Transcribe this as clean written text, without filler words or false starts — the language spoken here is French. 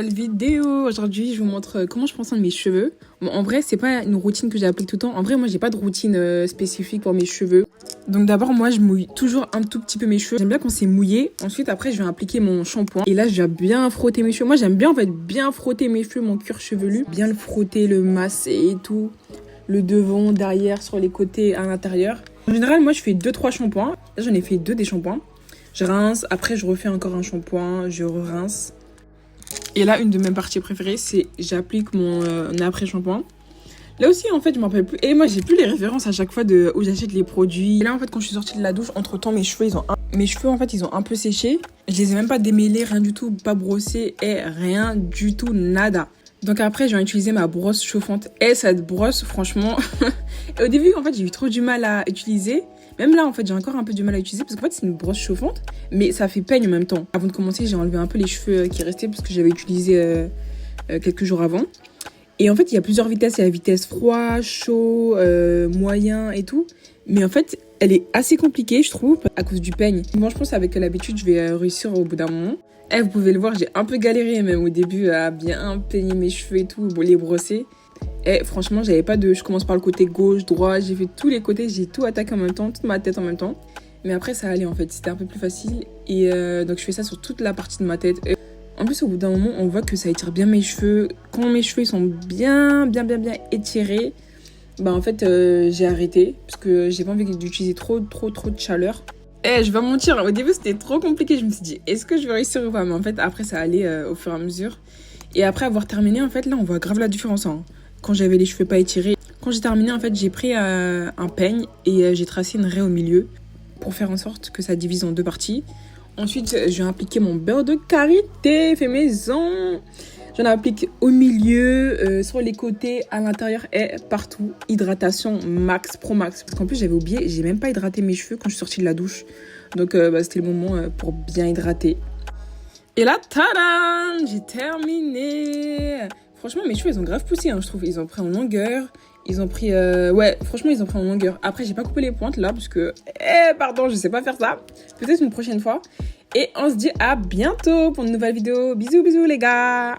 nouvelle vidéo. Aujourd'hui, je vous montre comment je prends soin de mes cheveux. Bon, en vrai, c'est pas une routine que j'applique tout le temps. En vrai, moi, j'ai pas de routine spécifique pour mes cheveux. Donc d'abord, moi, je mouille toujours un tout petit peu mes cheveux. J'aime bien quand c'est mouillé. Ensuite, après, je vais appliquer mon shampoing. Et là, je vais bien frotter mes cheveux. Moi, j'aime bien, en fait, bien frotter mes cheveux, mon cuir chevelu. Bien le frotter, le masser et tout. Le devant, derrière, sur les côtés, à l'intérieur. En général, moi, je fais 2-3 shampoings. Là, j'en ai fait 2 des shampoings. Je rince, après je refais encore un shampoing, je rince. Et là, une de mes parties préférées, c'est j'applique mon après-shampoing. Là aussi, en fait, je m'en rappelle plus. Et moi, j'ai plus les références à chaque fois de où j'achète les produits. Et là, en fait, quand je suis sortie de la douche, entre-temps, mes cheveux, en fait, ils ont un peu séché. Je les ai même pas démêlés, rien du tout, pas brossés, et rien du tout, nada. Donc après, je vais utiliser ma brosse chauffante. Et cette brosse, franchement... Et au début, en fait, j'ai eu trop du mal à utiliser. Même là, en fait, j'ai encore un peu du mal à utiliser parce qu'en fait, c'est une brosse chauffante, mais ça fait peigne en même temps. Avant de commencer, j'ai enlevé un peu les cheveux qui restaient parce que j'avais utilisé quelques jours avant. Et en fait, il y a plusieurs vitesses. Il y a la vitesse froid, chaud, moyen et tout. Mais en fait, elle est assez compliquée, je trouve, à cause du peigne. Moi, je pense qu'avec l'habitude, je vais réussir au bout d'un moment. Et vous pouvez le voir, j'ai un peu galéré même au début à bien peigner mes cheveux et tout, les brosser. Et franchement, j'avais pas de... Je commence par le côté gauche, droit, j'ai fait tous les côtés, j'ai tout attaqué en même temps, toute ma tête en même temps. Mais après, ça allait en fait, c'était un peu plus facile. Et donc, je fais ça sur toute la partie de ma tête. Et en plus, au bout d'un moment, on voit que ça étire bien mes cheveux. Quand mes cheveux ils sont bien étirés, bah en fait, j'ai arrêté. Parce que j'ai pas envie d'utiliser trop de chaleur. Et je vais mentir, au début, c'était trop compliqué. Je me suis dit, est-ce que je vais réussir ou pas? Mais en fait, après, ça allait au fur et à mesure. Et après avoir terminé, en fait, là, on voit grave la différence, hein. Quand j'avais les cheveux pas étirés. Quand j'ai terminé, en fait, j'ai pris un peigne et j'ai tracé une raie au milieu pour faire en sorte que ça divise en 2 parties. Ensuite, je vais appliquer mon beurre de karité fait maison. J'en applique au milieu, sur les côtés, à l'intérieur et partout. Hydratation max, pro max. Parce qu'en plus, j'avais oublié, j'ai même pas hydraté mes cheveux quand je suis sortie de la douche. Donc, c'était le moment pour bien hydrater. Et là, tadam, j'ai terminé. Franchement, mes cheveux, ils ont grave poussé, hein, je trouve. Ils ont pris en longueur. Ils ont pris... Ouais, franchement, ils ont pris en longueur. Après, j'ai pas coupé les pointes, là, parce que... pardon, je sais pas faire ça. Peut-être une prochaine fois. Et on se dit à bientôt pour une nouvelle vidéo. Bisous, bisous, les gars.